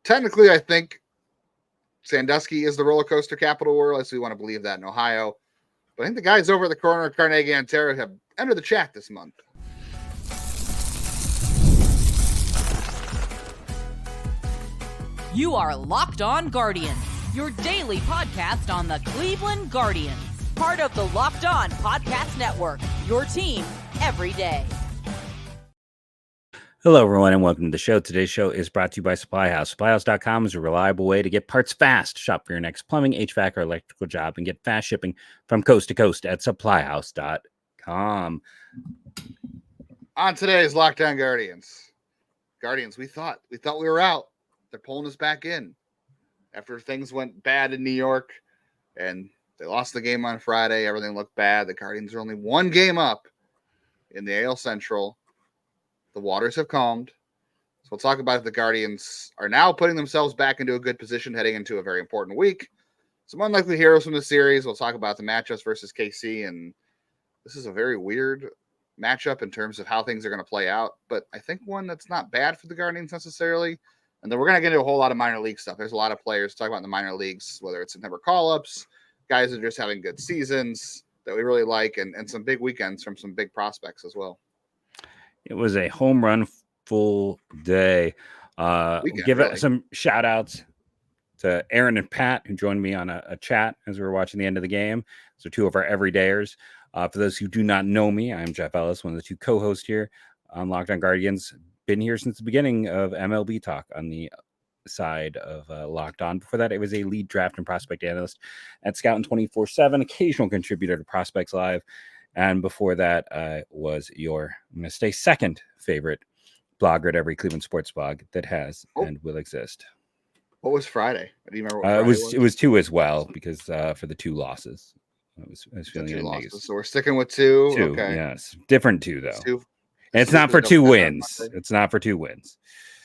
technically, I think Sandusky is the roller coaster capital world, unless we want to believe that in Ohio. But I think the guys over at the corner of Carnegie and Ontario have entered the chat this month. You are Locked On Guardians, your daily podcast on the Cleveland Guardians. Part of the Locked On Podcast Network, your team every day. Hello, everyone, and welcome to the show. Today's show is brought to you by Supply House. SupplyHouse.com is a reliable way to get parts fast. Shop for your next plumbing, HVAC, or electrical job and get fast shipping from coast to coast at SupplyHouse.com. On today's Lockdown Guardians, we thought we were out. They're pulling us back in after things went bad in New York and they lost the game on Friday. Everything looked bad. The Guardians are only one game up in the AL Central. The waters have calmed. So we'll talk about if the Guardians are now putting themselves back into a good position heading into a very important week. Some unlikely heroes from the series. We'll talk about the matchups versus KC. And this is a very weird matchup in terms of how things are going to play out. But I think one that's not bad for the Guardians necessarily. And then we're going to get into a whole lot of minor league stuff. There's a lot of players to talk about in the minor leagues, whether it's September call-ups, guys that are just having good seasons that we really like, and some big weekends from some big prospects as well. It was a home run full day. Some shout outs to Aaron and Pat, who joined me on a chat as we were watching the end of the game. So two of our everydayers. For those who do not know me, I'm Jeff Ellis, one of the two co-hosts here on Locked On Guardians. Been here since the beginning of MLB talk on the side of Locked On. Before that, it was a lead draft and prospect analyst at Scouting 24/7, occasional contributor to Prospects Live. And before that, was I'm going to stay second favorite blogger at every Cleveland sports blog that has and will exist. What was Friday? Do you remember what Friday was? It was two as well, because for the two losses. I was feeling two losses. So we're sticking with two. Okay. Yes. Different two, though. And it's not for 2 wins. It's not for 2 wins.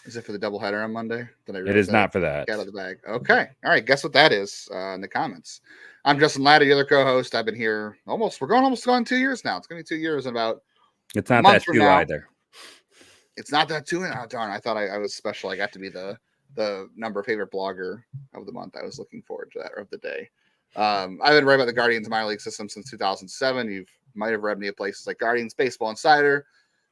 Is it for the doubleheader on Monday? It is not for that. Out of the bag. Okay. All right. Guess what that is in the comments. I'm Justin Latta, your other co-host. I've been here we're almost on 2 years now. It's going to be 2 years in about It's not that too either. It's not that too. Oh, darn. I thought I was special. I got to be the number favorite blogger of the month. I was looking forward to that, or of the day. I've been writing about the Guardians minor league system since 2007. You might have read me at places like Guardians Baseball Insider,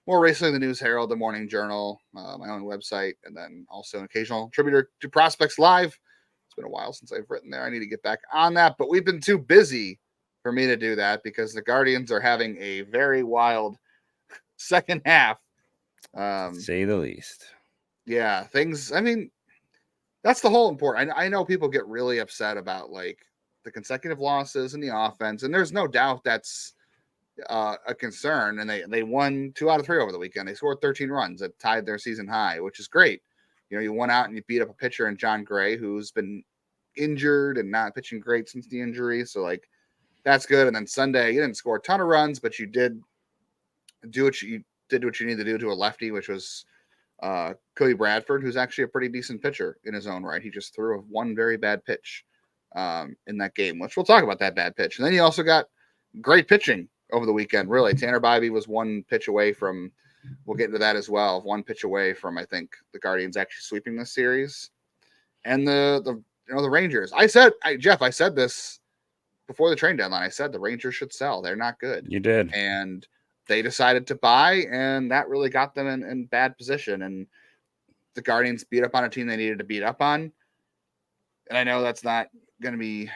more recently the News Herald, the Morning Journal, my own website, and then also an occasional contributor to Prospects Live. It's been a while since I've written there. I need to get back on that, but we've been too busy for me to do that because the Guardians are having a very wild second half. Say the least. Yeah, that's the whole important. I know people get really upset about like the consecutive losses in the offense, and there's no doubt that's a concern. And they won 2 out of 3 over the weekend. They scored 13 runs that tied their season high, which is great. You know, you went out and you beat up a pitcher in John Gray, who's been injured and not pitching great since the injury. So like, that's good. And then Sunday, you didn't score a ton of runs, but you did what you need to do to a lefty, which was Cody Bradford, who's actually a pretty decent pitcher in his own right. He just threw one very bad pitch in that game, which we'll talk about that bad pitch. And then you also got great pitching over the weekend. Really, Tanner Bybee was 1 pitch away from, we'll get into that as well, 1 pitch away from, I think, the Guardians actually sweeping this series. And the Rangers. Jeff, I said this before the trade deadline. I said the Rangers should sell. They're not good. You did. And they decided to buy, and that really got them in bad position. And the Guardians beat up on a team they needed to beat up on. And I know that's not going to be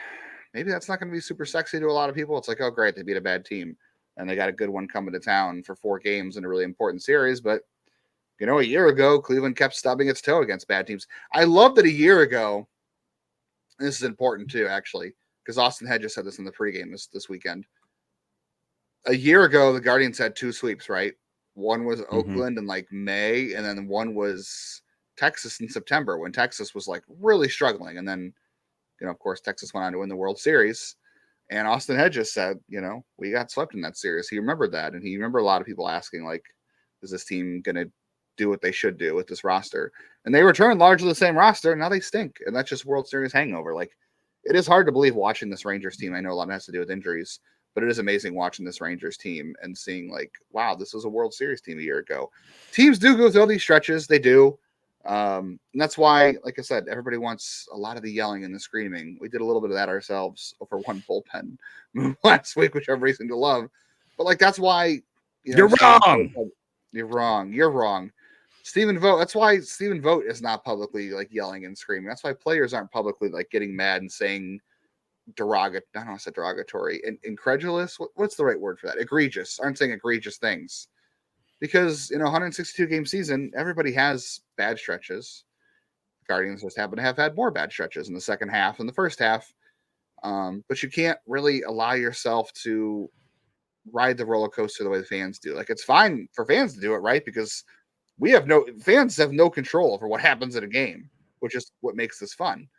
super sexy to a lot of people. It's like, oh, great, they beat a bad team. And they got a good one coming to town for 4 games in a really important series. But, a year ago, Cleveland kept stubbing its toe against bad teams. I love that a year ago, and this is important too, actually, because Austin Hedges said this in the pregame this weekend. A year ago, the Guardians had 2 sweeps, right? One was Oakland in like May, and then one was Texas in September when Texas was like really struggling. And then, of course, Texas went on to win the World Series. And Austin Hedges said, we got swept in that series. He remembered that. And he remembered a lot of people asking, like, is this team going to do what they should do with this roster? And they returned largely the same roster. And now they stink. And that's just World Series hangover. Like, it is hard to believe watching this Rangers team. I know a lot has to do with injuries, but it is amazing watching this Rangers team and seeing like, wow, this was a World Series team a year ago. Teams do go through all these stretches. They do. And that's why, like I said, everybody wants a lot of the yelling and the screaming. We did a little bit of that ourselves over one bullpen move last week, which everybody seemed to love. But like, that's why, you're wrong. You're wrong. You're wrong. Stephen Vogt. That's why Stephen Vogt is not publicly like yelling and screaming. That's why players aren't publicly like getting mad and saying derogatory. I don't know, I said derogatory. Incredulous. What's the right word for that? Egregious. Aren't saying egregious things. Because 162 game season, everybody has bad stretches. Guardians just happen to have had more bad stretches in the second half than the first half. But you can't really allow yourself to ride the roller coaster the way the fans do. Like, it's fine for fans to do it, right? Because fans have no control over what happens in a game, which is what makes this fun.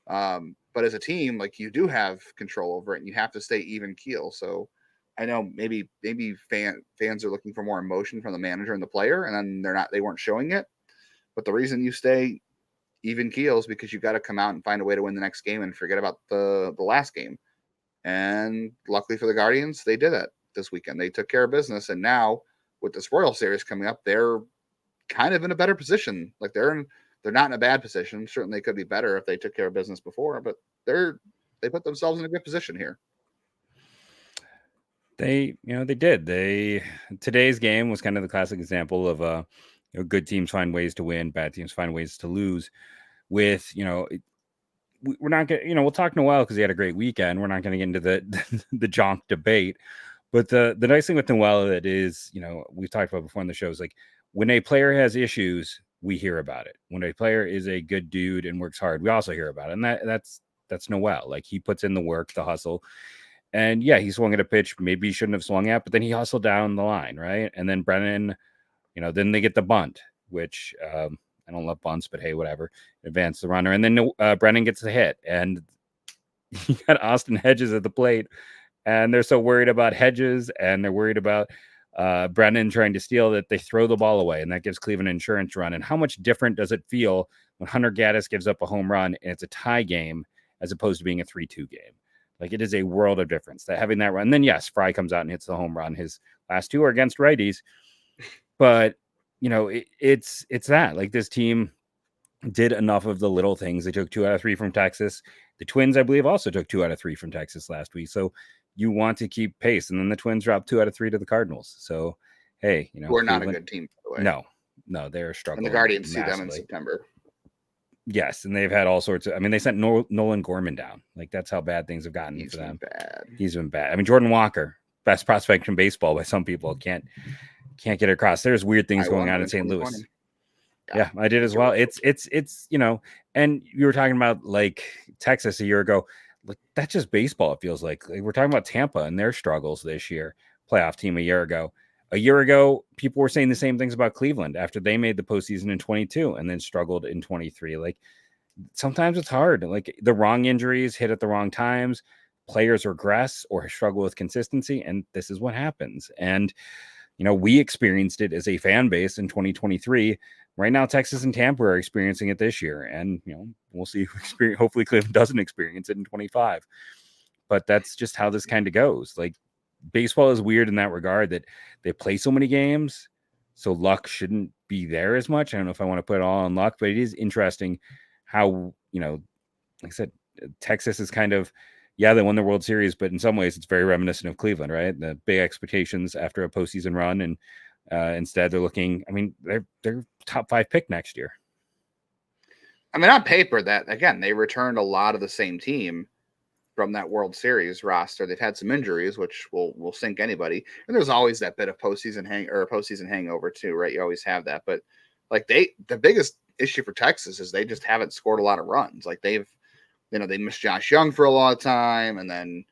But as a team, like, you do have control over it, and you have to stay even keel. So I know maybe fans are looking for more emotion from the manager and the player, and then they weren't showing it. But the reason you stay even keel is because you got to come out and find a way to win the next game and forget about the last game. And luckily for the Guardians, they did that this weekend. They took care of business, and now with this Royal Series coming up, they're kind of in a better position. Like, they're not in a bad position. Certainly, they could be better if they took care of business before, but they put themselves in a good position here. They did. Today's game was kind of the classic example of good teams find ways to win, bad teams find ways to lose. With we're not gonna we'll talk Noel because he had a great weekend. We're not going to get into the Jonk debate, but the nice thing with Noel that is we've talked about before in the show is like when a player has issues, we hear about it. When a player is a good dude and works hard, we also hear about it, and that's Noel. Like, he puts in the work, the hustle. And yeah, he swung at a pitch maybe he shouldn't have swung at, but then he hustled down the line, right? And then Brennan, then they get the bunt, which I don't love bunts, but hey, whatever. Advance the runner. And then Brennan gets the hit. And you got Austin Hedges at the plate. And they're so worried about Hedges, and they're worried about Brennan trying to steal that they throw the ball away. And that gives Cleveland an insurance run. And how much different does it feel when Hunter Gaddis gives up a home run and it's a tie game as opposed to being a 3-2 game? Like, it is a world of difference that having that run. And then, yes, Fry comes out and hits the home run. His last two are against righties. But, it's that. Like, this team did enough of the little things. They took 2 out of 3 from Texas. The Twins, I believe, also took 2 out of 3 from Texas last week. So you want to keep pace. And then the Twins dropped 2 out of 3 to the Cardinals. So, hey, we're not a good team, by the way. No, they're struggling. And the Guardians see them in September. Yes, and they've had all sorts of. I mean, they sent Nolan Gorman down. Like, that's how bad things have gotten for them. He's been bad. I mean, Jordan Walker, best prospect in baseball by some people, can't get it across. There's weird things going on in St. Louis. Yeah, I did as well. It's and you were talking about like Texas a year ago. Like, that's just baseball. It feels like we're talking about Tampa and their struggles this year. Playoff team a year ago. A year ago, people were saying the same things about Cleveland after they made the postseason in 22 and then struggled in 23. Like, sometimes it's hard. Like, the wrong injuries hit at the wrong times. Players regress or struggle with consistency, and this is what happens. And, we experienced it as a fan base in 2023. Right now, Texas and Tampa are experiencing it this year. And, we'll see. Hopefully Cleveland doesn't experience it in 25. But that's just how this kind of goes. Like, baseball is weird in that regard that they play so many games, so luck shouldn't be there as much. I don't know if I want to put it all on luck, but it is interesting how, like I said, Texas is kind of, they won the World Series, but in some ways it's very reminiscent of Cleveland, right? The big expectations after a postseason run, and instead they're looking, I mean, they're top 5 pick next year. I mean, on paper, that again, they returned a lot of the same team from that World Series roster. They've had some injuries, which will sink anybody. And there's always that bit of postseason hangover too, right? You always have that. But like, the biggest issue for Texas is they just haven't scored a lot of runs. Like, they missed Josh Young for a long time, and then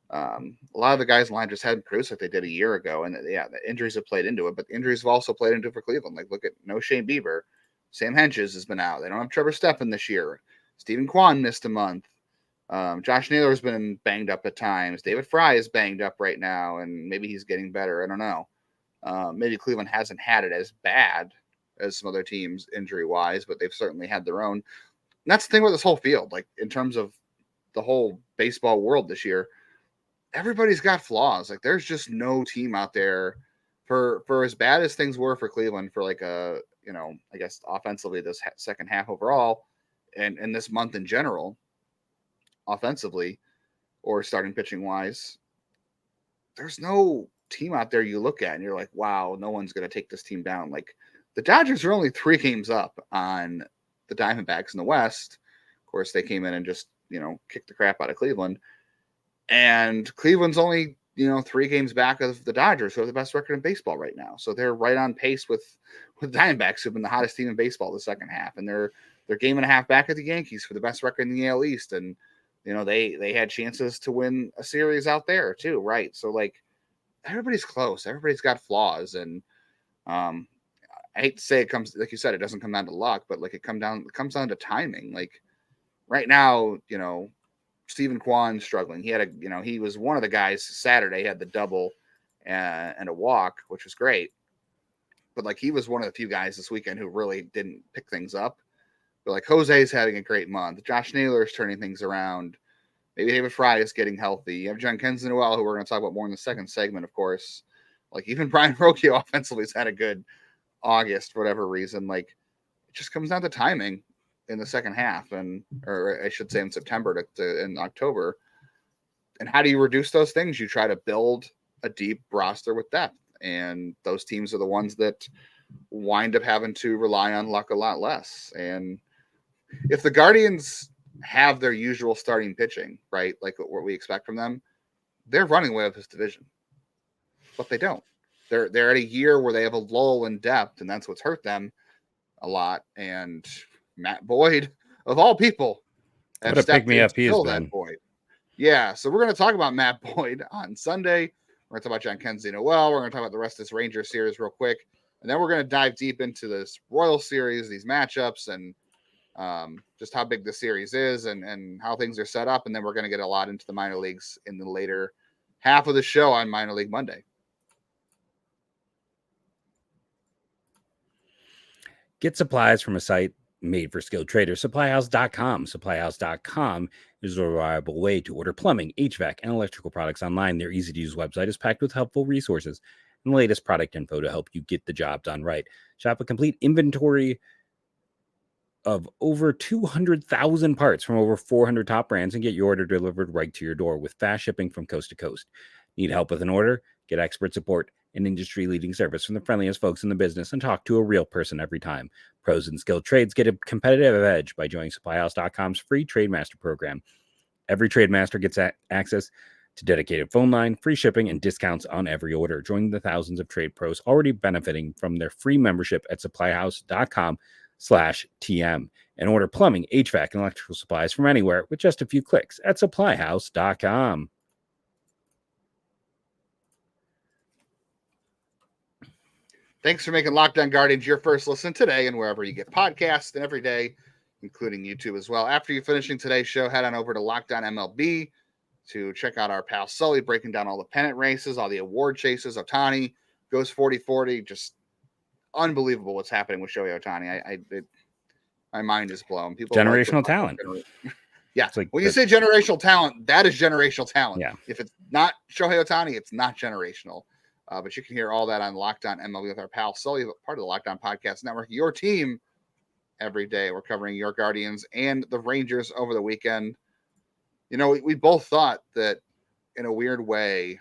a lot of the guys in line just hadn't produced like they did a year ago. And the injuries have played into it, but the injuries have also played into it for Cleveland. Like, look at no Shane Bieber. Sam Hentges has been out. They don't have Trevor Steffen this year. Stephen Kwan missed a month. Josh Naylor's been banged up at times. David Fry is banged up right now, and maybe he's getting better. I don't know. Maybe Cleveland hasn't had it as bad as some other teams injury-wise, but they've certainly had their own. And that's the thing with this whole field. Like, in terms of the whole baseball world this year, everybody's got flaws. Like, there's just no team out there for as bad as things were for Cleveland for like a, I guess offensively this second half overall, and this month in general, offensively or starting pitching wise, there's no team out there you look at and you're like, wow, no one's going to take this team down. Like the Dodgers are only 3 games up on the Diamondbacks in the West. Of course, they came in and just, kicked the crap out of Cleveland. And Cleveland's only, 3 games back of the Dodgers, who have the best record in baseball right now. So they're right on pace with Diamondbacks, who've been the hottest team in baseball the second half. And they're game and a half back at the Yankees for the best record in the AL East. And, they had chances to win a series out there too, right? So like everybody's close. Everybody's got flaws. And I hate to say it comes, like you said, it doesn't come down to luck, but like it comes down to timing. Like right now, Stephen Kwan's struggling. He had he was one of the guys Saturday, had the double and a walk, which was great. But like he was one of the few guys this weekend who really didn't pick things up. But like Jose's having a great month. Josh Naylor's turning things around. Maybe David Fry is getting healthy. You have Jhonkensy and Noel, who we're going to talk about more in the second segment, of course. Like even Brian Rocchio offensively has had a good August for whatever reason. Like it just comes down to timing in the second half, or I should say in September to in October. And how do you reduce those things? You try to build a deep roster with depth, and those teams are the ones that wind up having to rely on luck a lot less. And if the Guardians have their usual starting pitching, right, like what we expect from them, they're running away with this division. But they don't. They're at a year where they have a lull in depth, and that's what's hurt them a lot. And Matt Boyd, of all people, what a pick me up he has been. Boyd. Yeah, so we're going to talk about Matt Boyd on Sunday. We're going to talk about Jhonkensy and Noel. We're going to talk about the rest of this Ranger series real quick. And then we're going to dive deep into this Royal series, these matchups, and just how big the series is and how things are set up. And then we're going to get a lot into the minor leagues in the later half of the show on Minor League Monday. Get supplies from a site made for skilled traders, supplyhouse.com. Supplyhouse.com is a reliable way to order plumbing, HVAC, and electrical products online. Their easy-to-use website is packed with helpful resources and the latest product info to help you get the job done right. Shop a complete inventory of over 200,000 parts from over 400 top brands and get your order delivered right to your door with fast shipping from coast to coast. Need help with an order? Get expert support and industry-leading service from the friendliest folks in the business and talk to a real person every time. Pros and skilled trades get a competitive edge by joining SupplyHouse.com's free Trade Master program. Every Trade Master gets access to dedicated phone line, free shipping, and discounts on every order. Join the thousands of trade pros already benefiting from their free membership at SupplyHouse.com/TM and order plumbing, HVAC, and electrical supplies from anywhere with just a few clicks at SupplyHouse.com. Thanks for making Locked On Guardians your first listen today and wherever you get podcasts and every day, including YouTube as well. After you're finishing today's show, head on over to Locked On MLB to check out our pal Sully breaking down all the pennant races, all the award chases. Ohtani goes 40-40. Just unbelievable what's happening with Shohei Ohtani. My mind is blown. People generational talent. Yeah. Like when you say generational talent, that is generational talent. Yeah. If it's not Shohei Ohtani, it's not generational. But you can hear all that on Locked On MLB with our pal Sully, part of the Locked On Podcast Network. Your team every day. We're covering your Guardians and the Rangers over the weekend. We both thought that in a weird way,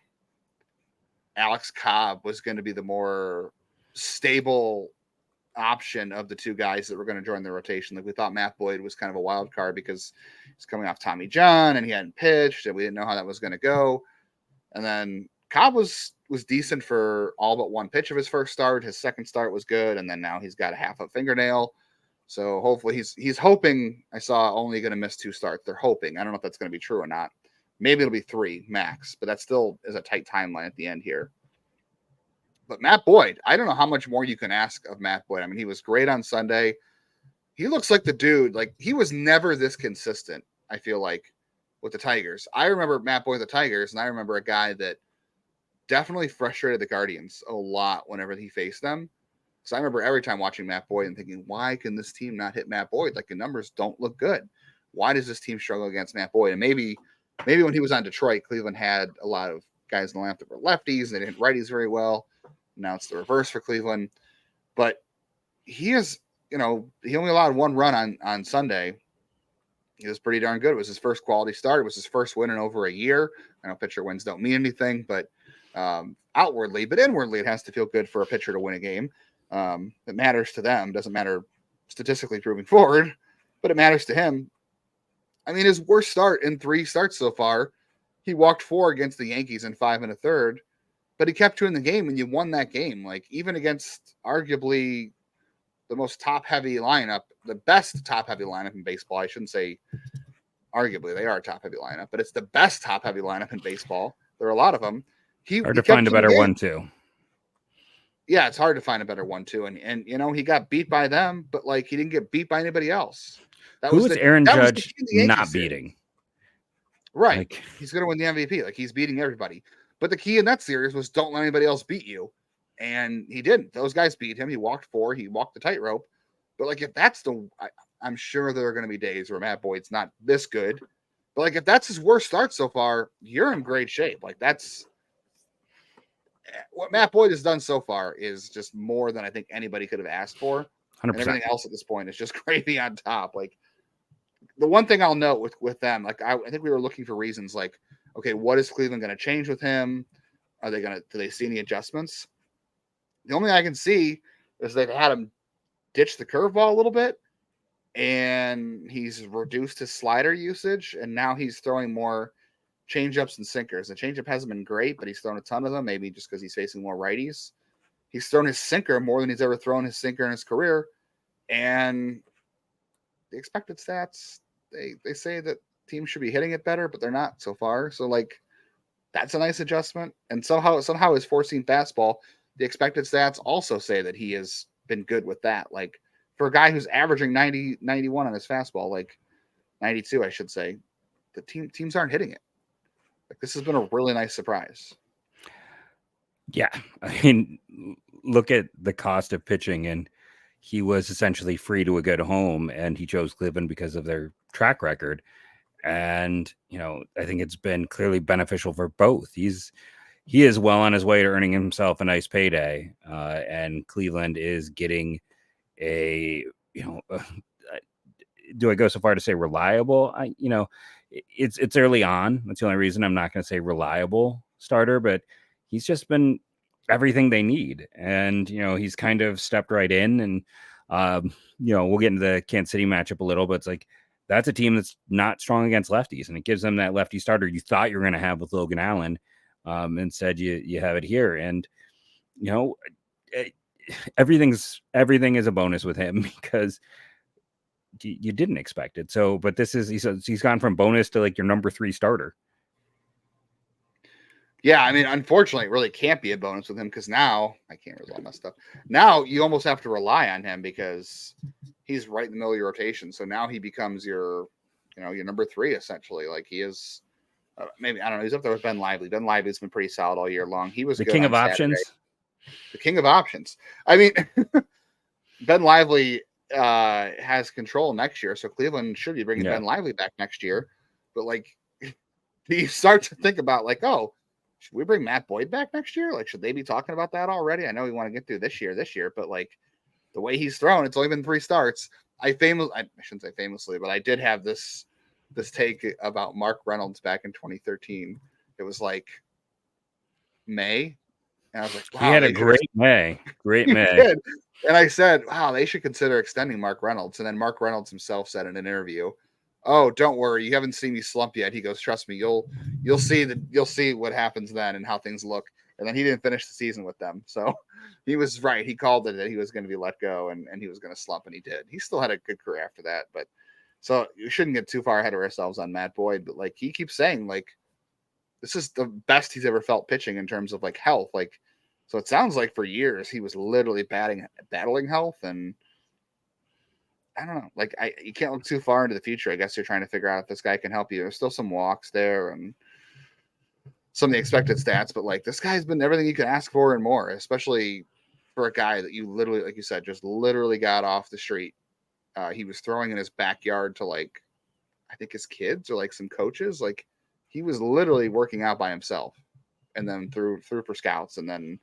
Alex Cobb was going to be the more stable option of the two guys that were going to join the rotation. Like we thought Matt Boyd was kind of a wild card because he's coming off Tommy John and he hadn't pitched and we didn't know how that was going to go. And then Cobb was decent for all but one pitch of his first start. His second start was good. And then now he's got a half a fingernail. So hopefully he's hoping. I saw only going to miss 2 starts. They're hoping. I don't know if that's going to be true or not. Maybe it'll be 3 max, but that still is a tight timeline at the end here. But Matt Boyd, I don't know how much more you can ask of Matt Boyd. I mean, he was great on Sunday. He looks like the dude. Like he was never this consistent, I feel like, with the Tigers. I remember Matt Boyd with the Tigers, and I remember a guy that definitely frustrated the Guardians a lot whenever he faced them. So I remember every time watching Matt Boyd and thinking, why can this team not hit Matt Boyd? Like the numbers don't look good. Why does this team struggle against Matt Boyd? And maybe when he was on Detroit, Cleveland had a lot of guys in the lineup that were lefties. They didn't hit righties very well. Now it's the reverse for Cleveland. But he is, he only allowed one run on Sunday. He was pretty darn good. It was his first quality start. It was his first win in over a year. I know pitcher wins don't mean anything, but outwardly, but inwardly, it has to feel good for a pitcher to win a game. It matters to them. Doesn't matter statistically proving forward, but it matters to him. I mean, his worst start in 3 starts so far, he walked 4 against the Yankees in 5 1/3, but he kept 2 in the game, and you won that game. Like, even against arguably the most top-heavy lineup, the best top-heavy lineup in baseball. I shouldn't say arguably, they are a top-heavy lineup, but it's the best top-heavy lineup in baseball. There are a lot of them. Hard to find a better one, too. Yeah, it's hard to find a better one, too. And he got beat by them, but, like, he didn't get beat by anybody else. Who was Aaron Judge not beating? Right. Like, he's going to win the MVP. Like, he's beating everybody. But the key in that series was don't let anybody else beat you. And he didn't. Those guys beat him. He walked 4. He walked the tightrope. But, like, if that's I'm sure there are going to be days where Matt Boyd's not this good. But, like, if that's his worst start so far, you're in great shape. Like, that's what Matt Boyd has done so far is just more than I think anybody could have asked for. 100%. And everything else at this point is just gravy on top. Like, the one thing I'll note with them, like, I think we were looking for reasons like, okay, what is Cleveland going to change with him? Do they see any adjustments? The only thing I can see is they've had him ditch the curveball a little bit, and he's reduced his slider usage, and now he's throwing more changeups and sinkers. The changeup hasn't been great, but he's thrown a ton of them, maybe just because he's facing more righties. He's thrown his sinker more than he's ever thrown his sinker in his career, and the expected stats, they say that teams should be hitting it better, but they're not so far. So, like, that's a nice adjustment. And somehow his four-seam fastball, the expected stats also say that he has been good with that. Like, for a guy who's averaging 90, 91 on his fastball, like 92, I should say, the teams aren't hitting it. Like, this has been a really nice surprise. Yeah. I mean, look at the cost of pitching, and he was essentially free to a good home, and he chose Cleveland because of their track record. And, I think it's been clearly beneficial for both. He is well on his way to earning himself a nice payday. And Cleveland is getting do I go so far to say reliable? It's early on. That's the only reason I'm not going to say reliable starter, but he's just been everything they need. And, he's kind of stepped right in, and, we'll get into the Kansas City matchup a little, but it's like, that's a team that's not strong against lefties, and it gives them that lefty starter you thought you were going to have with Logan Allen. Instead you have it here. And, everything is a bonus with him because you didn't expect it. So, but he's gone from bonus to like your number 3 starter. Yeah, I mean, unfortunately, it really can't be a bonus with him because now I can't resolve my stuff. Now you almost have to rely on him because he's right in the middle of your rotation. So now he becomes your number 3 essentially. Like, he is maybe, I don't know. He's up there with Ben Lively. Ben Lively's been pretty solid all year long. He was the king of options. The king of options. I mean, Ben Lively has control next year, so Cleveland should be bringing Ben Lively back next year. But, like, you start to think about, like, oh, should we bring Matt Boyd back next year? Like, should they be talking about that already? I know we want to get through this year, but, like, the way he's thrown, it's only been 3 starts. I shouldn't say famously, but I did have this take about Mark Reynolds back in 2013. It was like May, and I was like, wow, he had a great May. Did. And I said, wow, they should consider extending Mark Reynolds. And then Mark Reynolds himself said in an interview, oh, don't worry, you haven't seen me slump yet. He goes, trust me, you'll see what happens then and how things look. And then he didn't finish the season with them. So he was right. He called it that he was going to be let go and he was going to slump, and he did. He still had a good career after that. But so you shouldn't get too far ahead of ourselves on Matt Boyd. But, like, he keeps saying, like, this is the best he's ever felt pitching in terms of, like, health. Like, so it sounds like for years he was literally battling health. And I don't know. Like, you can't look too far into the future. I guess you're trying to figure out if this guy can help you. There's still some walks there and some of the expected stats, but, like, this guy's been everything you can ask for and more, especially for a guy that you literally, like you said, just literally got off the street. He was throwing in his backyard to, like, I think his kids or, like, some coaches. Like, he was literally working out by himself, and then threw for scouts, and then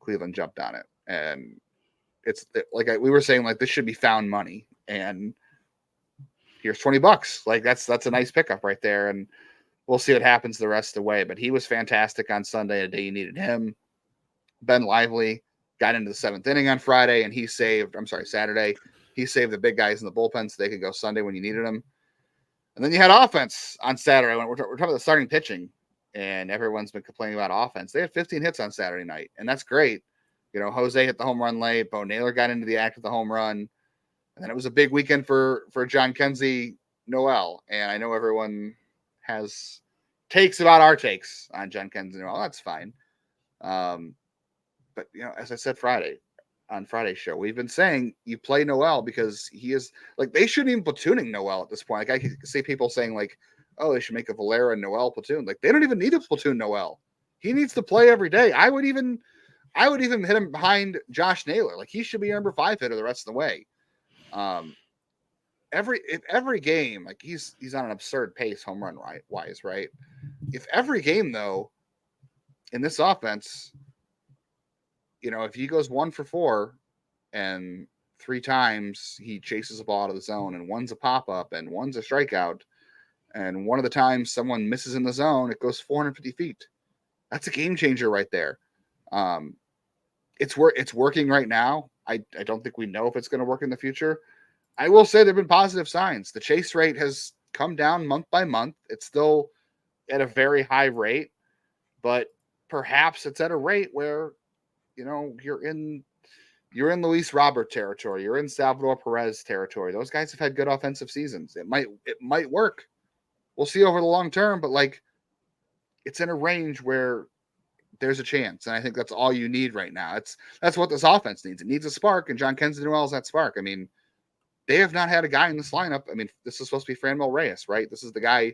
Cleveland jumped on it. And it's like we were saying, like, this should be found money. And here's $20. Like, that's a nice pickup right there. And we'll see what happens the rest of the way. But he was fantastic on Sunday, a day you needed him. Ben Lively got into the 7th inning on Saturday. He saved the big guys in the bullpen so they could go Sunday when you needed them. And then you had offense on Saturday. We're talking about the starting pitching, and everyone's been complaining about offense. They had 15 hits on Saturday night, and that's great. You know, Jose hit the home run late. Bo Naylor got into the act of the home run. And then it was a big weekend for Jhonkensy, Noel. And I know everyone has takes about our takes on Jhonkensy, Noel. That's fine. But, you know, as I said on Friday's show, we've been saying you play Noel because he is, like, they shouldn't even platooning Noel at this point. Like, I see people saying, like, oh, they should make a Valera and Noel platoon. Like, they don't even need to platoon Noel. He needs to play every day. I would even hit him behind Josh Naylor. Like, he should be number 5 hitter the rest of the way. Every game, like, he's on an absurd pace home run wise, right? If every game, though, in this offense, you know, if he goes 1 for 4 and 3 times he chases a ball out of the zone and one's a pop-up and one's a strikeout, and one of the times someone misses in the zone, it goes 450 feet. That's a game changer right there. It's working right now. I don't think we know if it's going to work in the future. I will say there have been positive signs. The chase rate has come down month by month. It's still at a very high rate, but perhaps it's at a rate where, you know, you're in Luis Robert territory. You're in Salvador Perez territory. Those guys have had good offensive seasons. It might work. We'll see over the long term, but, like, it's in a range where there's a chance. And I think that's all you need right now. That's what this offense needs. It needs a spark, and Jhonkensy Noel is that spark. I mean, they have not had a guy in this lineup. I mean, this is supposed to be Franmil Reyes, right? This is the guy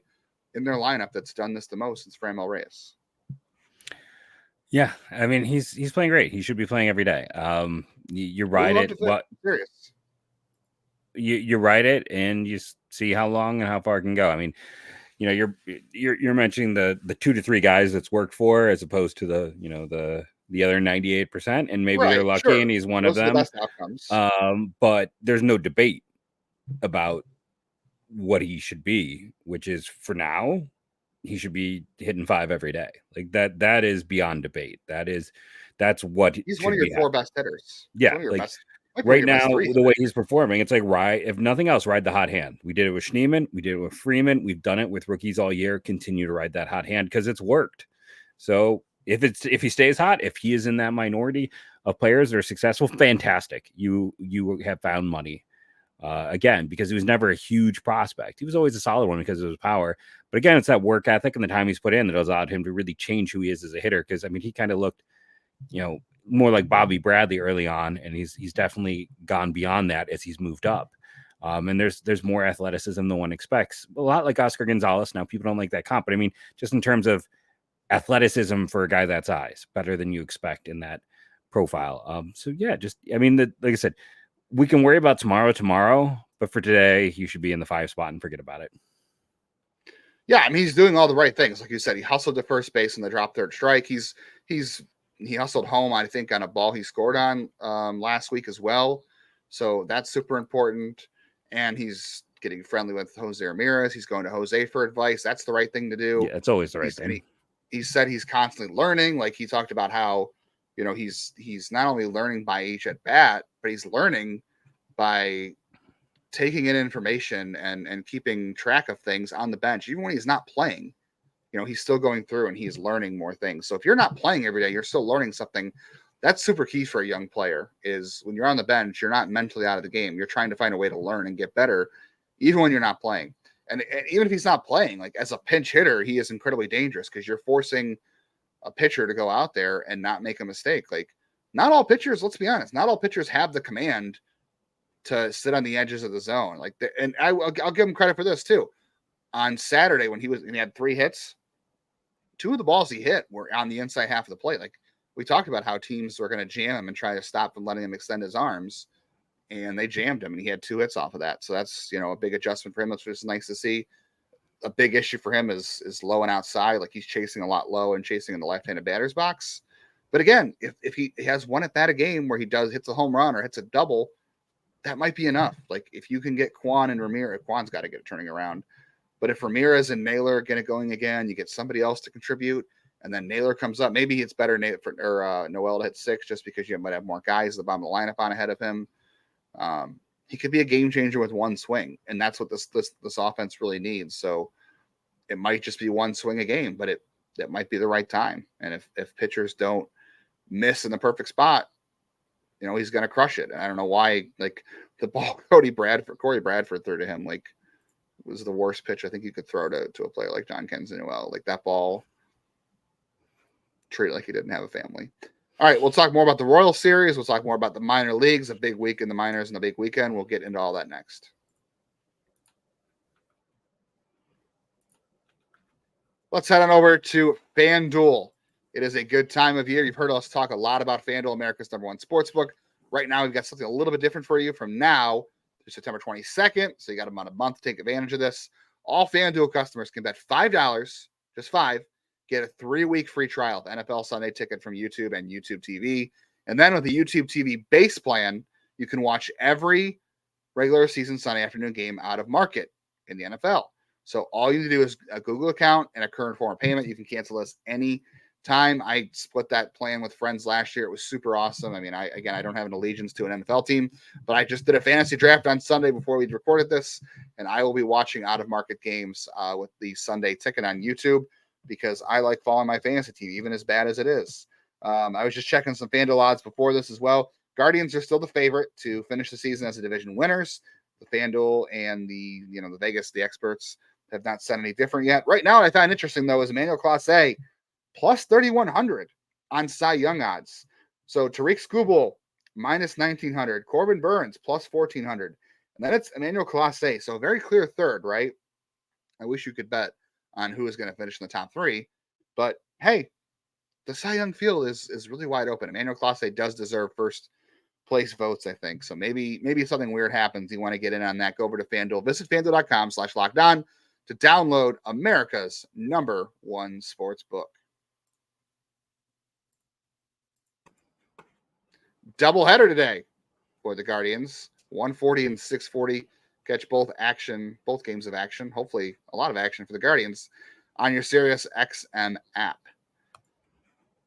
in their lineup that's done this the most since Franmil Reyes. Yeah, I mean, he's playing great. He should be playing every day. You ride it. What? Serious. You ride it, and you see how long and how far it can go. I mean, you know, you're mentioning the 2 to 3 guys that's worked for, as opposed to the other 98%, and maybe they're lucky and he's one of them. The best outcomes. But there's no debate about what he should be, which is, for now, he should be hitting 5 every day. Like, that is beyond debate. That's what he's one of your 4 best hitters. Yeah, right now, the way he's performing, it's like, if nothing else, ride the hot hand. We did it with Schneemann, we did it with Freeman, we've done it with rookies all year. Continue to ride that hot hand because it's worked. So if he stays hot, if he is in that minority of players that are successful, fantastic. You have found money. Again, because he was never a huge prospect. He was always a solid one because of his power. But again, it's that work ethic and the time he's put in that has allowed him to really change who he is as a hitter. Because, I mean, he kind of looked, you know, more like Bobby Bradley early on, and he's definitely gone beyond that as he's moved up. And there's more athleticism than one expects. A lot like Oscar Gonzalez. Now, people don't like that comp, but I mean, just in terms of athleticism for a guy that size, better than you expect in that profile. So yeah, like I said, we can worry about tomorrow, but for today, he should be in the 5 spot and forget about it. Yeah, I mean, he's doing all the right things. Like you said, he hustled to first base in the drop third strike. He hustled home, I think, on a ball he scored on last week as well. So that's super important. And he's getting friendly with Jose Ramirez. He's going to Jose for advice. That's the right thing to do. Yeah, it's always the right thing. He said he's constantly learning. Like, he talked about how, you know, he's not only learning by each at bat, but he's learning by taking in information and keeping track of things on the bench. Even when he's not playing, you know, he's still going through and he's learning more things. So if you're not playing every day, you're still learning something. That's super key for a young player, is when you're on the bench, you're not mentally out of the game. You're trying to find a way to learn and get better, even when you're not playing. And even if he's not playing, like, as a pinch hitter, he is incredibly dangerous because you're forcing a pitcher to go out there and not make a mistake. Like, not all pitchers, let's be honest, not all pitchers have the command to sit on the edges of the zone. Like, and I'll give him credit for this too. On Saturday, when he had 3 hits, 2 of the balls he hit were on the inside half of the plate. Like, we talked about how teams were going to jam him and try to stop him letting him extend his arms, and they jammed him, and he had 2 hits off of that. So that's, you know, a big adjustment for him. That's just nice to see. A big issue for him is low and outside. Like, he's chasing a lot low and chasing in the left-handed batter's box. But again, if he has one at bat a game where he hits a home run or hits a double, that might be enough. Like if you can get Kwan and Ramirez, Kwan's got to get it turning around. But if Ramirez and Naylor get it going again, you get somebody else to contribute, and then Naylor comes up. Maybe it's better Noel to hit 6 just because you might have more guys at the bottom of the lineup on ahead of him. He could be a game changer with one swing, and that's what this offense really needs. So it might just be one swing a game, but that might be the right time. And if pitchers don't miss in the perfect spot, he's going to crush it. And I don't know why, like the ball Corey Bradford threw to him, like was the worst pitch I think you could throw to a player like Jhonkensy Noel. Like that ball, treat it like he didn't have a family. All right, we'll talk more about the Royal Series. We'll talk more about the minor leagues, a big week in the minors and a big weekend. We'll get into all that next. Let's head on over to FanDuel. It is a good time of year. You've heard us talk a lot about FanDuel, America's #1 sportsbook. Right now, we've got something a little bit different for you from now to September 22nd. So you got about a month to take advantage of this. All FanDuel customers can bet $5, just $5, get a 3-week free trial of NFL Sunday Ticket from YouTube and YouTube TV. And then with the YouTube TV base plan, you can watch every regular season Sunday afternoon game out of market in the NFL. So all you need to do is a Google account and a current form of payment. You can cancel this any time. I split that plan with friends last year. It was super awesome. I mean, I don't have an allegiance to an NFL team, but I just did a fantasy draft on Sunday before we recorded this, and I will be watching out of market games with the Sunday Ticket on YouTube because I like following my fantasy team, even as bad as it is. I was just checking some FanDuel odds before this as well. Guardians are still the favorite to finish the season as the division winners. The FanDuel and the Vegas, the experts have not said any different yet. Right now, what I find interesting, though, is Emmanuel Clase plus 3,100 on Cy Young odds. So Tariq Skubal minus 1,900. Corbin Burns plus 1,400. And then it's Emmanuel Clase. So a very clear third, right? I wish you could bet on who is going to finish in the top 3. But, hey, the Cy Young field is really wide open. Emmanuel Clase does deserve first place votes, I think. So maybe something weird happens. You want to get in on that, go over to FanDuel. Visit FanDuel.com/lockedon to download America's #1 sportsbook. Doubleheader today for the Guardians. 140 and 640. Catch both games of action. Hopefully a lot of action for the Guardians on your Sirius XM app.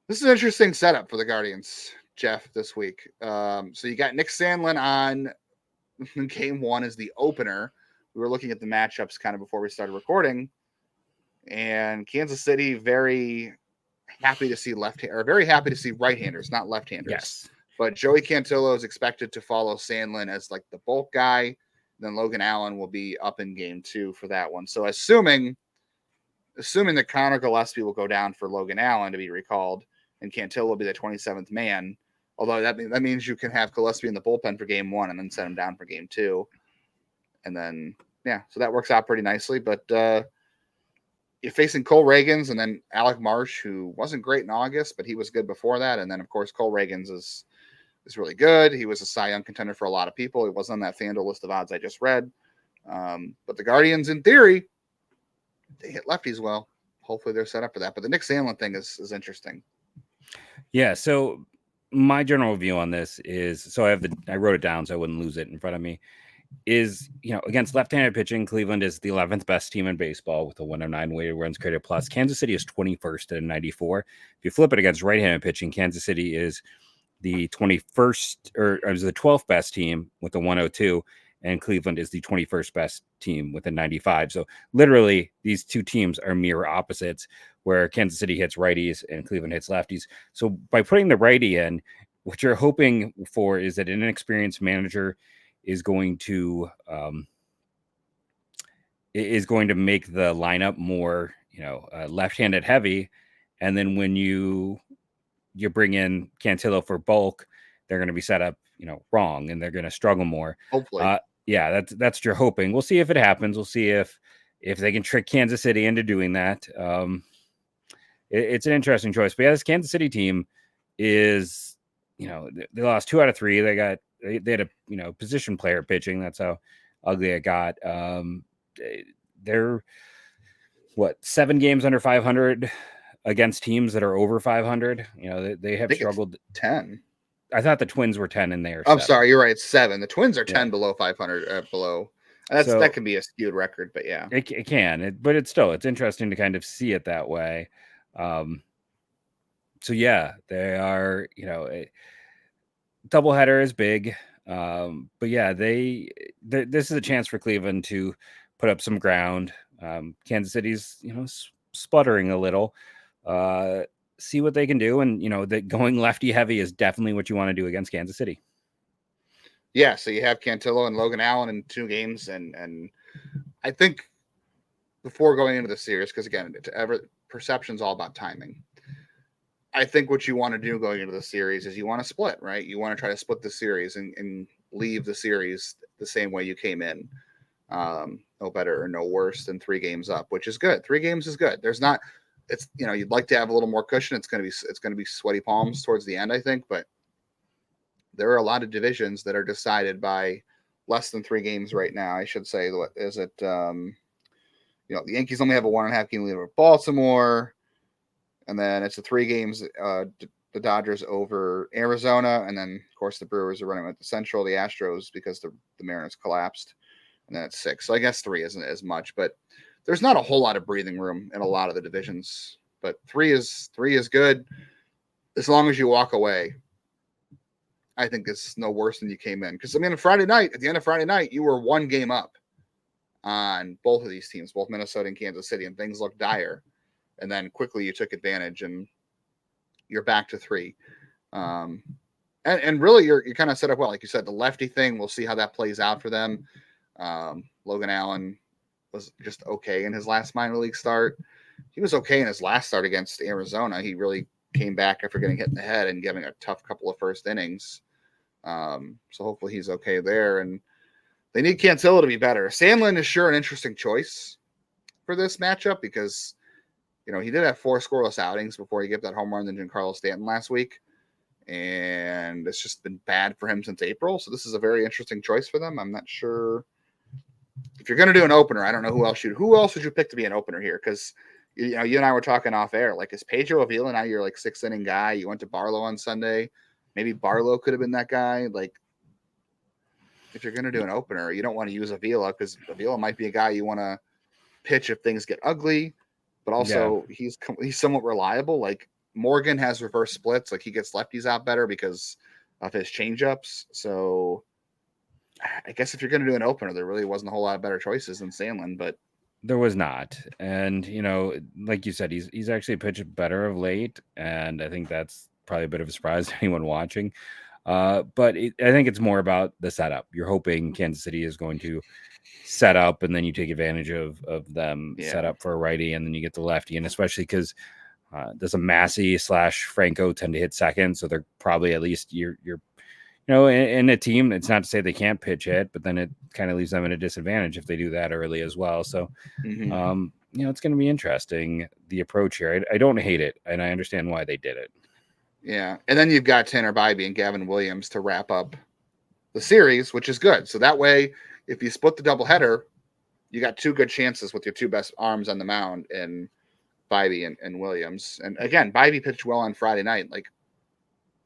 This is an interesting setup for the Guardians, Jeff, this week. So you got Nick Sandlin on game 1 as the opener. We were looking at the matchups kind of before we started recording, and Kansas City very happy to see right-handers, not left-handers. Yes. But Joey Cantillo is expected to follow Sandlin as like the bulk guy. Then Logan Allen will be up in game 2 for that one. So assuming that Connor Gillespie will go down for Logan Allen to be recalled, and Cantillo will be the 27th man. Although that means you can have Gillespie in the bullpen for game 1 and then set him down for game 2. And then, so that works out pretty nicely. But you're facing Cole Reagans and then Alec Marsh, who wasn't great in August, but he was good before that. And then, of course, Cole Reagans is really good. He was a Cy Young contender for a lot of people. He wasn't on that FanDuel list of odds I just read. But the Guardians, in theory, they hit lefties well. Hopefully they're set up for that. But the Nick Sandlin thing is interesting. Yeah, so my general view on this is, I wrote it down so I wouldn't lose it in front of me, is, against left-handed pitching, Cleveland is the 11th best team in baseball with a 109 weighted runs created plus. Kansas City is 21st at a 94. If you flip it against right-handed pitching, Kansas City is the 21st, or is the 12th best team with a 102, and Cleveland is the 21st best team with a 95. So literally these two teams are mirror opposites, where Kansas City hits righties and Cleveland hits lefties. So by putting the righty in, what you're hoping for is that an inexperienced manager is going to make the lineup more, left-handed heavy. And then when you bring in Cantillo for bulk, they're going to be set up, wrong, and they're going to struggle more. Hopefully. That's what you're hoping. We'll see if it happens. We'll see if they can trick Kansas City into doing that. It's an interesting choice. But this Kansas City team is, they lost 2 out of 3. They had a, position player pitching. That's how ugly it got. They're 7 games under 500 against teams that are over 500. You know, they have struggled. 10. I thought the Twins were 10 and they are 7. I'm 7. sorry, you're right. It's 7. The Twins are 10 below 500 below. That can be a skewed record, but yeah, it can. But it's interesting to kind of see it that way. So yeah, they are. You know, doubleheader is big. But yeah, this is a chance for Cleveland to put up some ground. Kansas City's, you know, sputtering a little. See what they can do, and you know that going lefty heavy is definitely what you want to do against Kansas City. Yeah, so you have Cantillo and Logan Allen in 2 games, and I think before going into the series, because again, perception's all about timing. I think what you want to do going into the series is you want to split, right? You want to try to split the series and leave the series the same way you came in. No better or no worse than 3 games up, which is good. 3 games is good. It's, you know, you'd like to have a little more cushion. It's going to be sweaty palms towards the end, I think, but there are a lot of divisions that are decided by less than 3 games right now. I should say, what is it? You know, the Yankees only have a 1.5 game lead over Baltimore. And then it's 3 games, the Dodgers over Arizona. And then, of course, the Brewers are running with the Central, the Astros, because the Mariners collapsed. And then it's 6. So I guess 3 isn't as much. But there's not a whole lot of breathing room in a lot of the divisions. But 3 is good as long as you walk away. I think it's no worse than you came in. Because, I mean, at the end of Friday night, you were 1 game up on both of these teams, both Minnesota and Kansas City, and things looked dire. And then quickly you took advantage and you're back to 3. And really you're kind of set up well. Like you said, the lefty thing, we'll see how that plays out for them. Logan Allen was just okay in his last minor league start. He was okay in his last start against Arizona. He really came back after getting hit in the head and giving a tough couple of first innings. So hopefully he's okay there. And they need Cantillo to be better. Sandlin is sure an interesting choice for this matchup because, you know, he did have 4 scoreless outings before he gave that home run to Giancarlo Stanton last week. And it's just been bad for him since April. So this is a very interesting choice for them. I'm not sure if you're going to do an opener. I don't know who else would you pick to be an opener here? Because, you know, you and I were talking off air. Like, is Pedro Avila now your 6th inning guy? You went to Barlow on Sunday. Maybe Barlow could have been that guy. Like, if you're going to do an opener, you don't want to use Avila because Avila might be a guy you want to pitch if things get ugly. But also, he's somewhat reliable. Like, Morgan has reverse splits. Like, he gets lefties out better because of his changeups. So, I guess if you're going to do an opener, there really wasn't a whole lot of better choices than Sandlin. But there was not. And, you know, like you said, he's actually pitched better of late. And I think that's probably a bit of a surprise to anyone watching. But I think it's more about the setup. You're hoping Kansas City is going to set up, and then you take advantage of them set up for a righty, and then you get the lefty. And especially because does a Massey / Franco tend to hit second, so they're probably at least you're you know, in a team. It's not to say they can't pitch hit, but then it kind of leaves them at a disadvantage if they do that early as well. So you know, it's going to be interesting, the approach here. I don't hate it, and I understand why they did it. Yeah, and then you've got Tanner Bybee and Gavin Williams to wrap up the series, which is good. So that way, if you split the doubleheader, you got 2 good chances with your 2 best arms on the mound in Bybee and Williams. And again, Bybee pitched well on Friday night. Like,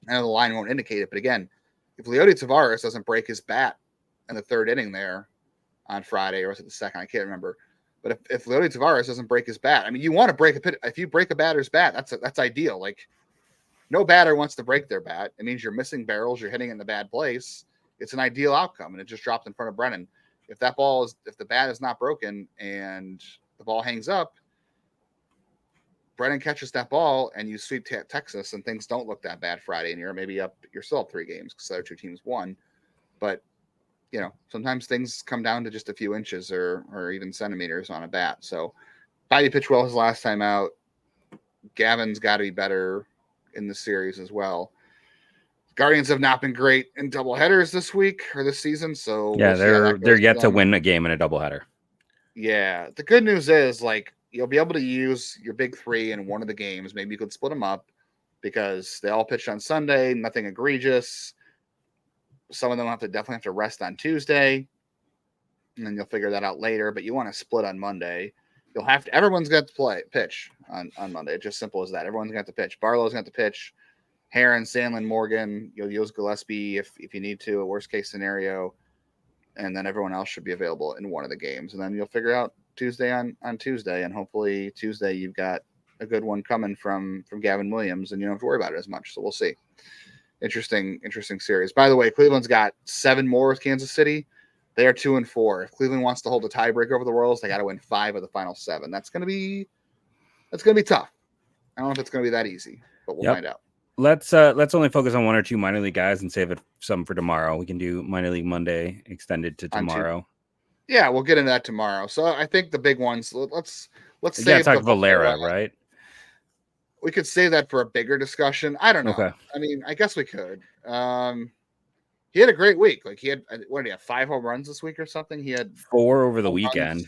I know the line won't indicate it, but again, if Leody Tavares doesn't break his bat in the 3rd inning there on Friday, or was it the 2nd? I can't remember. But if Leody Tavares doesn't break his bat, I mean, you want to break if you break a batter's bat, that's ideal. Like, no batter wants to break their bat. It means you're missing barrels, you're hitting in the bad place. It's an ideal outcome, and it just dropped in front of Brennan. If the bat is not broken and the ball hangs up, Brennan catches that ball and you sweep Texas, and things don't look that bad Friday, and you're still up 3 games because the other 2 teams won. But, you know, sometimes things come down to just a few inches or even centimeters on a bat. So Bybee pitched well his last time out. Gavin's got to be better in the series as well. Guardians have not been great in doubleheaders this week or this season, so yeah, they're yet to win a game in a doubleheader. Yeah, the good news is, like, you'll be able to use your big 3 in one of the games. Maybe you could split them up because they all pitched on Sunday, nothing egregious. Some of them definitely have to rest on Tuesday, and then you'll figure that out later. But you want to split on Monday everyone's got to pitch on Monday. It's just simple as that. Everyone's got to pitch. Barlow's got to pitch. Heron, Sandlin, Morgan, you'll use Gillespie if you need to, a worst case scenario. And then everyone else should be available in one of the games. And then you'll figure out Tuesday on Tuesday. And hopefully Tuesday you've got a good one coming from Gavin Williams and you don't have to worry about it as much. So we'll see. Interesting series. By the way, Cleveland's got 7 more with Kansas City. They are 2-4. If Cleveland wants to hold a tiebreak over the Royals, they got to win 5 of the final 7. That's going to be tough. I don't know if it's going to be that easy, but we'll find out. Let's only focus on 1 or 2 minor league guys and save some for tomorrow. We can do minor league Monday extended to tomorrow. Yeah, we'll get into that tomorrow. So I think the big ones. Let's save talk Valera, right? We could save that for a bigger discussion. I don't know. Okay. I mean, I guess we could. He had a great week. Like he had 5 home runs this week or something. He had 4 over the weekend. Runs.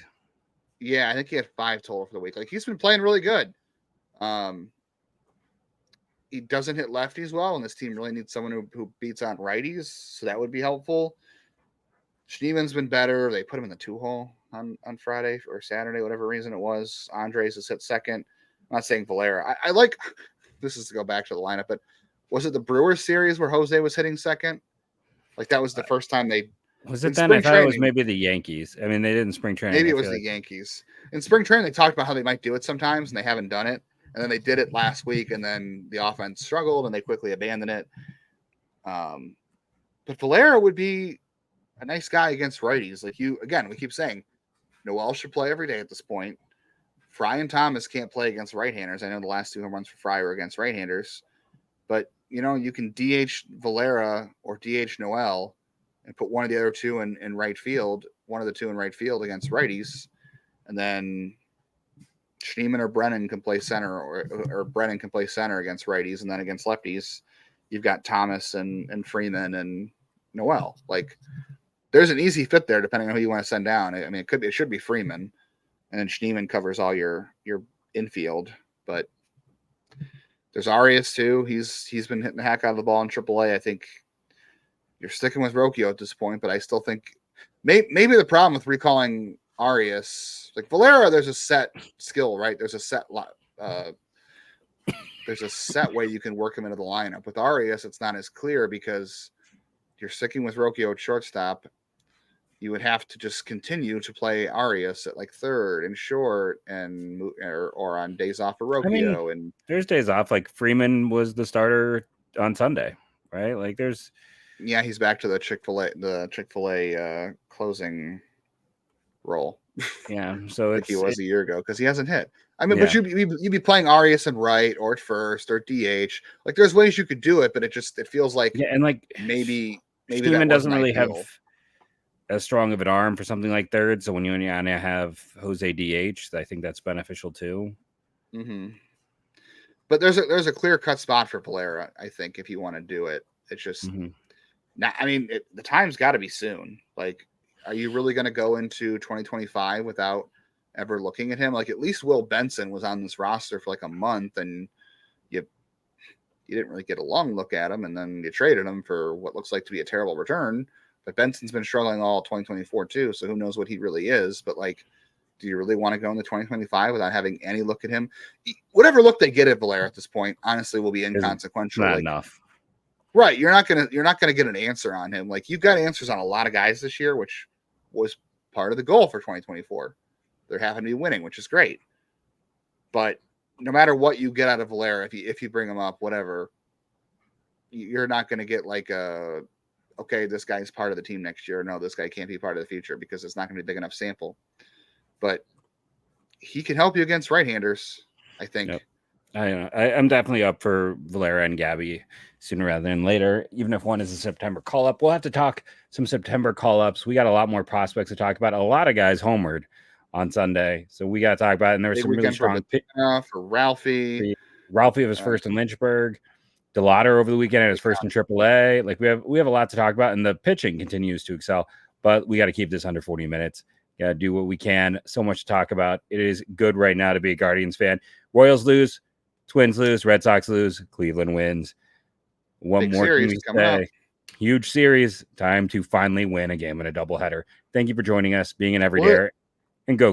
Yeah, I think he had 5 total for the week. Like he's been playing really good. He doesn't hit lefties well, and this team really needs someone who beats on righties, so that would be helpful. Schneeman's been better. They put him in the 2-hole on Friday or Saturday, whatever reason it was. Andres has hit second. I'm not saying Valera. I like this is to go back to the lineup, but was it the Brewers series where Jose was hitting second? Like that was the first time they was it then? I thought it was maybe the Yankees. I mean, they did in spring training. Maybe it was the Yankees. In spring training, they talked about how they might do it sometimes, and they haven't done it. And then they did it last week, and then the offense struggled, and they quickly abandoned it. But Valera would be a nice guy against righties. Like we keep saying, Noel should play every day at this point. Fry and Thomas can't play against right-handers. I know the last 2 home runs for Fry were against right-handers. But, you can DH Valera or DH Noel and put one of the other 2 in right field, one of the 2 in right field against righties, and then Schneeman or Brennan can play center, or Brennan can play center against righties, and then against lefties, you've got Thomas and Freeman and Noel. Like, there's an easy fit there, depending on who you want to send down. I mean, it should be Freeman, and then Schneeman covers all your infield. But there's Arias too. He's been hitting the heck out of the ball in AAA. I think you're sticking with Rocchio at this point, but I still think maybe the problem with recalling Arias, like Valera, there's a set skill, right? There's a set way you can work him into the lineup. With Arias, it's not as clear because you're sticking with Rocchio at shortstop. You would have to just continue to play Arias at like third and short, and or on days off for Rocchio. And there's days off. Like Freeman was the starter on Sunday, right? Like he's back to the Chick-fil-A closing role. Yeah, so like he was a year ago because he hasn't hit. I mean, but you'd be playing Arias in right or at first or DH. Like there's ways you could do it, but it feels like and like maybe Steeman doesn't really have as strong of an arm for something like third. So when you have Jose DH, I think that's beneficial too. Mm-hmm. But there's a clear cut spot for Valera. I think if you want to do it, it's just now. I mean, the time's got to be soon. Like, are you really going to go into 2025 without ever looking at him? Like, at least Will Benson was on this roster for like a month, and you didn't really get a long look at him, and then you traded him for what looks like to be a terrible return. But Benson's been struggling all 2024 too, so who knows what he really is. But like, do you really want to go into 2025 without having any look at him? Whatever look they get at Valera at this point, honestly, will be inconsequential. Not enough. Right. You're not gonna get an answer on him. Like, you've got answers on a lot of guys this year, which was part of the goal for 2024. They're having to be winning, which is great. But no matter what you get out of Valera, if you bring him up, whatever, you're not going to get like okay, this guy's part of the team next year. No, this guy can't be part of the future, because it's not going to be a big enough sample. But he can help you against right-handers, I think. Yep. I'm definitely up for Valera and Gabby sooner rather than later, even if one is a September call-up. We'll have to talk some September call-ups. We got a lot more prospects to talk about. A lot of guys homered on Sunday, so we got to talk about it. And there was some really strong for Ralphie. Ralphie was first in Lynchburg. Delauder over the weekend had his first in AAA. Like, we have a lot to talk about, and the pitching continues to excel. But we got to keep this under 40 minutes. Got to do what we can. So much to talk about. It is good right now to be a Guardians fan. Royals lose, Twins lose, Red Sox lose, Cleveland wins. One Big more series coming up. Huge series. Time to finally win a game in a doubleheader. Thank you for joining us, being an everyday, and go.